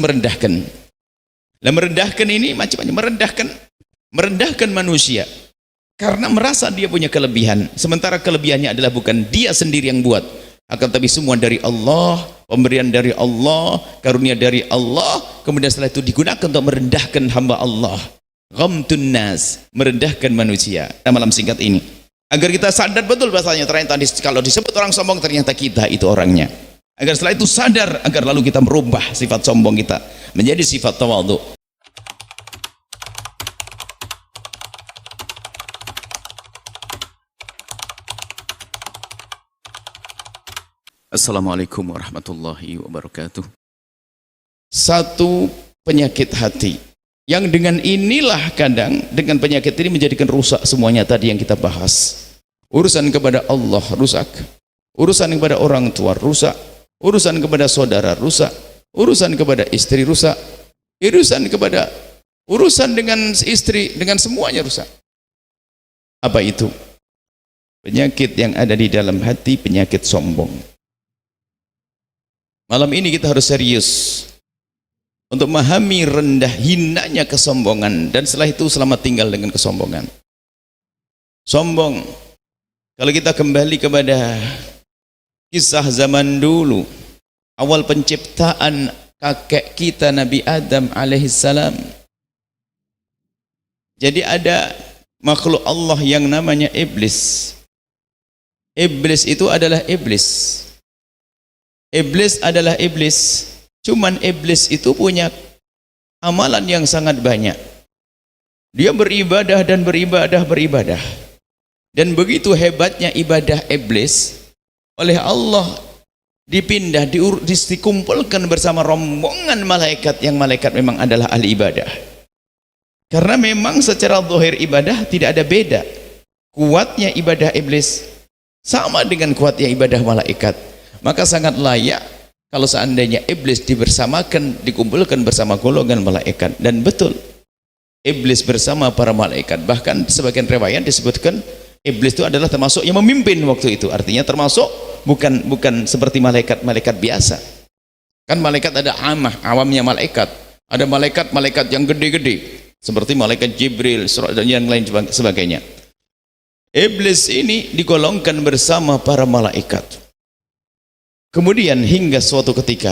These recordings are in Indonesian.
merendahkan. Nah, merendahkan ini macam-macam, merendahkan manusia karena merasa dia punya kelebihan, sementara kelebihannya adalah bukan dia sendiri yang buat, akan tapi semua dari Allah, pemberian dari Allah, karunia dari Allah. Kemudian setelah itu digunakan untuk merendahkan hamba Allah. Ghamtun nas, merendahkan manusia. Nah, malam singkat ini agar kita sadar betul bahasanya, ternyata kalau disebut orang sombong ternyata kita itu orangnya. Agar setelah itu sadar, agar lalu kita merubah sifat sombong kita menjadi sifat tawadhu. Assalamualaikum warahmatullahi wabarakatuh. Satu penyakit hati yang dengan inilah kadang dengan penyakit ini menjadikan rusak semuanya tadi yang kita bahas. Urusan kepada Allah rusak, urusan kepada orang tua rusak, urusan kepada saudara rusak, urusan kepada istri rusak, urusan dengan istri, dengan semuanya rusak. Apa itu? Penyakit yang ada di dalam hati, penyakit sombong. Malam ini kita harus serius untuk memahami rendah hinanya kesombongan, dan setelah itu selamat tinggal dengan kesombongan. Sombong, kalau kita kembali kepada kisah zaman dulu, awal penciptaan kakek kita Nabi Adam alaihissalam. Jadi ada makhluk Allah yang namanya iblis. Iblis itu adalah iblis. Iblis adalah iblis. Cuman iblis itu punya amalan yang sangat banyak. Dia beribadah dan beribadah. Dan begitu hebatnya ibadah iblis, oleh Allah dipindah, dikumpulkan bersama rombongan malaikat, yang malaikat memang adalah ahli ibadah. Karena memang secara zahir ibadah tidak ada beda. Kuatnya ibadah iblis sama dengan kuatnya ibadah malaikat. Maka sangat layak kalau seandainya iblis dikumpulkan bersama golongan malaikat. Dan betul, iblis bersama para malaikat. Bahkan sebagian riwayat disebutkan iblis itu adalah termasuk yang memimpin waktu itu. Artinya termasuk bukan seperti malaikat biasa. Kan malaikat ada awamnya malaikat. Ada malaikat yang gede-gede seperti malaikat Jibril dan yang lain sebagainya. Iblis ini digolongkan bersama para malaikat. Kemudian hingga suatu ketika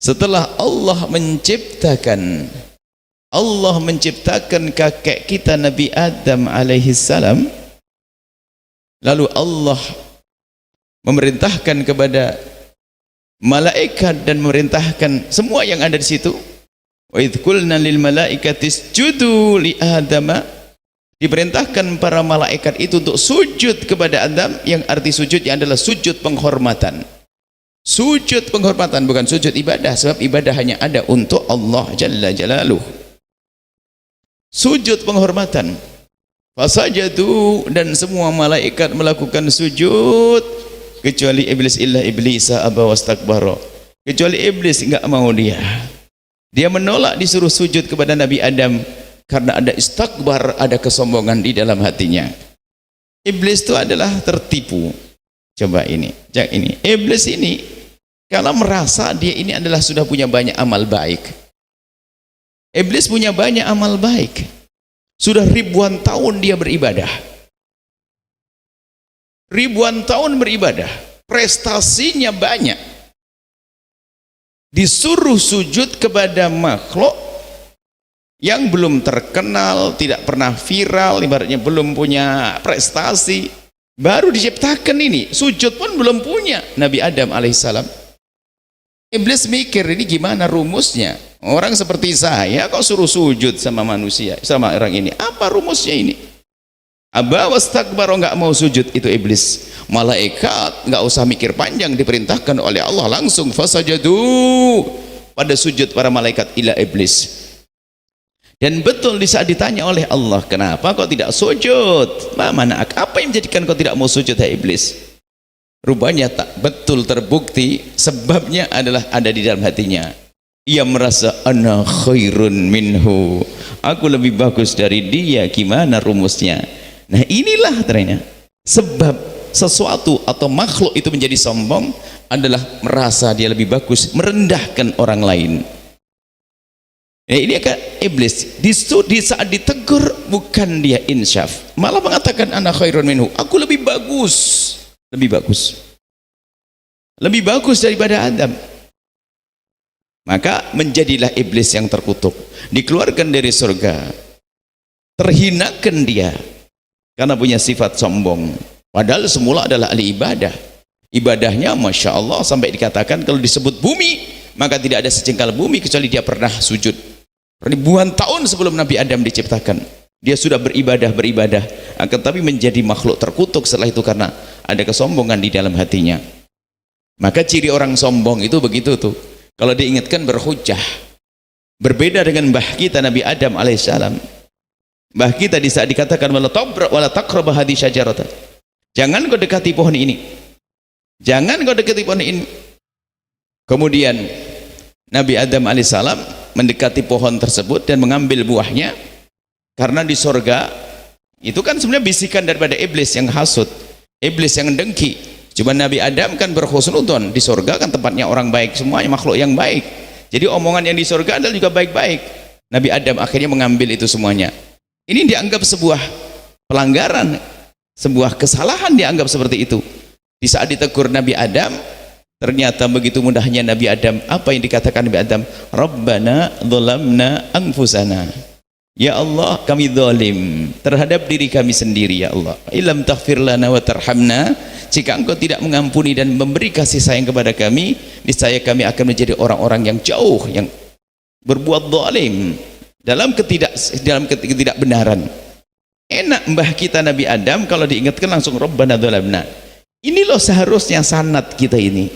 setelah Allah menciptakan kakek kita Nabi Adam alaihissalam, lalu Allah memerintahkan kepada malaikat dan memerintahkan semua yang ada di situ, wa idz qulna lil malaikati isjudu li adama, diperintahkan para malaikat itu untuk sujud kepada Adam, yang arti sujudnya adalah sujud penghormatan. Sujud penghormatan, bukan sujud ibadah, sebab ibadah hanya ada untuk Allah Jalla Jalaluh. Sujud penghormatan. Fasajadu, dan semua malaikat melakukan sujud kecuali iblis, illa iblisa aba wastakbara. Kecuali iblis enggak mau dia menolak disuruh sujud kepada Nabi Adam karena ada istakbar, ada kesombongan di dalam hatinya. Iblis itu adalah tertipu. Coba ini, iblis ini kalau merasa dia ini adalah sudah punya banyak amal baik. Iblis punya banyak amal baik. Sudah ribuan tahun dia beribadah. Ribuan tahun beribadah, prestasinya banyak. Disuruh sujud kepada makhluk yang belum terkenal, tidak pernah viral, ibaratnya belum punya prestasi, baru diciptakan ini, sujud pun belum punya, Nabi Adam alaihissalam. Iblis mikir, ini gimana rumusnya? Orang seperti saya kok suruh sujud sama manusia, sama orang ini, apa rumusnya ini? Aba wastakbar, enggak mau sujud itu iblis. Malaikat enggak usah mikir panjang, diperintahkan oleh Allah langsung fasajadu, pada sujud para malaikat ila iblis. Dan betul di saat ditanya oleh Allah, kenapa kau tidak sujud? Mana apa yang menjadikan kau tidak mau sujud, hai iblis? Rupanya tak betul terbukti sebabnya adalah ada di dalam hatinya. Ia merasa ana khairun minhu, aku lebih bagus dari dia. Gimana rumusnya? Nah inilah ternyata sebab sesuatu atau makhluk itu menjadi sombong adalah merasa dia lebih bagus, merendahkan orang lain. Nah, ini akan iblis di saat ditegur bukan dia insyaf, malah mengatakan ana khairun minhu, aku lebih bagus, lebih bagus daripada Adam. Maka menjadilah iblis yang terkutuk, dikeluarkan dari surga, terhinakan dia karena punya sifat sombong. Padahal semula adalah ahli ibadah, ibadahnya Masya Allah sampai dikatakan kalau disebut bumi maka tidak ada sejengkal bumi kecuali dia pernah sujud. Ribuan tahun sebelum Nabi Adam diciptakan dia sudah beribadah, akan tapi menjadi makhluk terkutuk setelah itu karena ada kesombongan di dalam hatinya. Maka ciri orang sombong itu begitu tuh, kalau diingatkan berhujah. Berbeda dengan mbah kita Nabi Adam alaihissalam. Mbah kita di saat dikatakan wala taqrab hadhihi syajarata, jangan kau dekati pohon ini, jangan kau dekati pohon ini. Kemudian Nabi Adam alaihissalam mendekati pohon tersebut dan mengambil buahnya, karena di sorga itu kan sebenarnya bisikan daripada iblis yang hasut, iblis yang dengki. Cuma Nabi Adam kan berhusnudzon, di sorga kan tempatnya orang baik semuanya, makhluk yang baik, jadi omongan yang di sorga adalah juga baik-baik. Nabi Adam akhirnya mengambil itu semuanya. Ini dianggap sebuah pelanggaran, sebuah kesalahan, dianggap seperti itu. Di saat ditegur Nabi Adam, ternyata begitu mudahnya Nabi Adam. Apa yang dikatakan Nabi Adam? Rabbana dzalamna anfusana, ya Allah kami zalim terhadap diri kami sendiri, ya Allah. Ilam taghfir lana wa tarhamna, jika engkau tidak mengampuni dan memberi kasih sayang kepada kami, niscaya kami akan menjadi orang-orang yang jauh, yang berbuat zalim dalam ketidakbenaran. Enak mbah kita Nabi Adam kalau diingatkan langsung Rabbana dzalamna. Ini loh seharusnya sanad kita ini.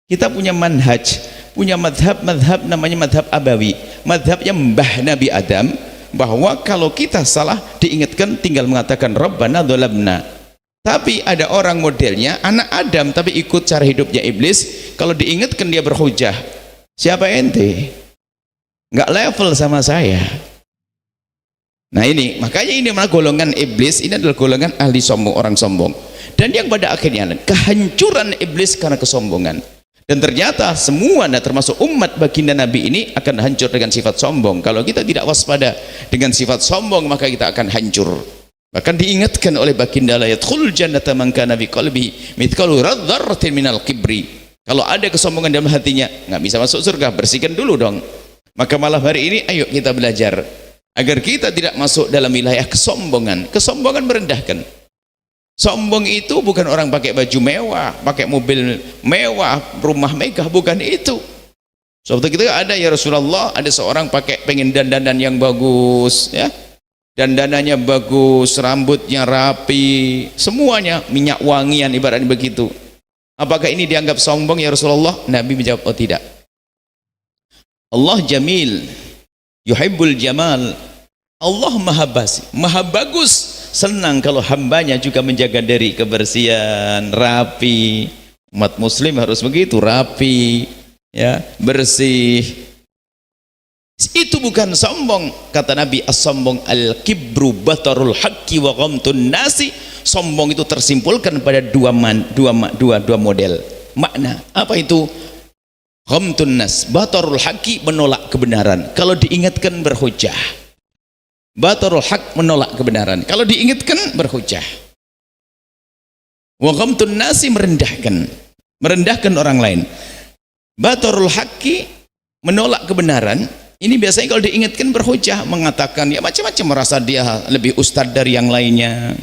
Kita punya manhaj, punya madhab namanya madhab abawi, madhabnya mbah Nabi Adam, bahwa kalau kita salah diingatkan tinggal mengatakan Rabbana dzalamna. Tapi ada orang modelnya anak Adam tapi ikut cara hidupnya iblis, kalau diingatkan dia berhujah. Siapa ente? Nggak level sama saya. Nah ini, makanya ini adalah golongan iblis, ini adalah golongan ahli sombong, orang sombong. Dan yang pada akhirnya kehancuran iblis karena kesombongan. Dan ternyata semua, termasuk umat baginda Nabi ini akan hancur dengan sifat sombong. Kalau kita tidak waspada dengan sifat sombong, maka kita akan hancur. Bahkan diingatkan oleh baginda, la yadkhulul jannata man kana fi qalbihi mithqalu dzarratin minal kibri. Kalau ada kesombongan dalam hatinya, nggak bisa masuk surga, bersihkan dulu dong. Maka malam hari ini ayo kita belajar agar kita tidak masuk dalam wilayah kesombongan. Kesombongan merendahkan. Sombong itu bukan orang pakai baju mewah, pakai mobil mewah, rumah megah, bukan itu. Suatu ketika ada, ya Rasulullah, ada seorang pengen dandanan yang bagus, ya, dandanannya bagus, rambutnya rapi, semuanya minyak wangian, ibaratnya begitu. Apakah ini dianggap sombong ya Rasulullah? Nabi menjawab, oh tidak. Allah jamil, yuhibbul jamal. Allah maha bagus, senang kalau hambanya juga menjaga dari kebersihan, rapi. Umat muslim harus begitu, rapi, ya, bersih. Itu bukan sombong. Kata Nabi, as-sombong al-kibru batarul haqqi wa ghamtun nasi. Sombong itu tersimpulkan pada dua model makna. Apa itu? Ghamtun nas, batarul haqqi, menolak kebenaran. Kalau diingatkan berhujah. Batarul haq, menolak kebenaran. Kalau diingatkan berhujah. Wa ghamtun nasi, merendahkan orang lain. Batarul haqqi, menolak kebenaran. Ini biasanya kalau diingatkan berhujah, mengatakan ya macam-macam, merasa dia lebih ustadz dari yang lainnya.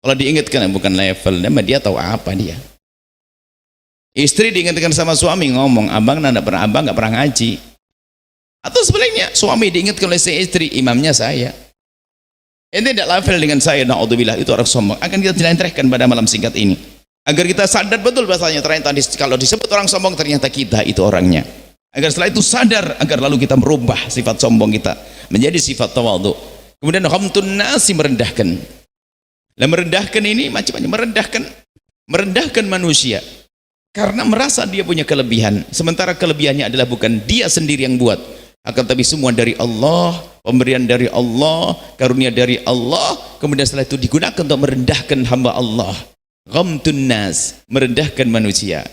Kalau diingatkan bukan level, dia tahu apa dia. Istri diingatkan sama suami, ngomong, abang nggak pernah ngaji. Atau sebaliknya, suami diingatkan oleh si istri, imamnya saya. Ini tidak level dengan saya, na'udzubillah, itu orang sombong. Akan kita jelaskan pada malam singkat ini, agar kita sadar betul bahasanya, ternyata kalau disebut orang sombong, ternyata kita itu orangnya. Agar setelah itu sadar, agar lalu kita merubah sifat sombong kita menjadi sifat tawadhu. Kemudian ghamtun nasi, merendahkan. Nah, merendahkan ini macam-macam, merendahkan manusia karena merasa dia punya kelebihan, sementara kelebihannya adalah bukan dia sendiri yang buat, akan tapi semua dari Allah, pemberian dari Allah, karunia dari Allah. Kemudian setelah itu digunakan untuk merendahkan hamba Allah. Ghamtun nas, merendahkan manusia.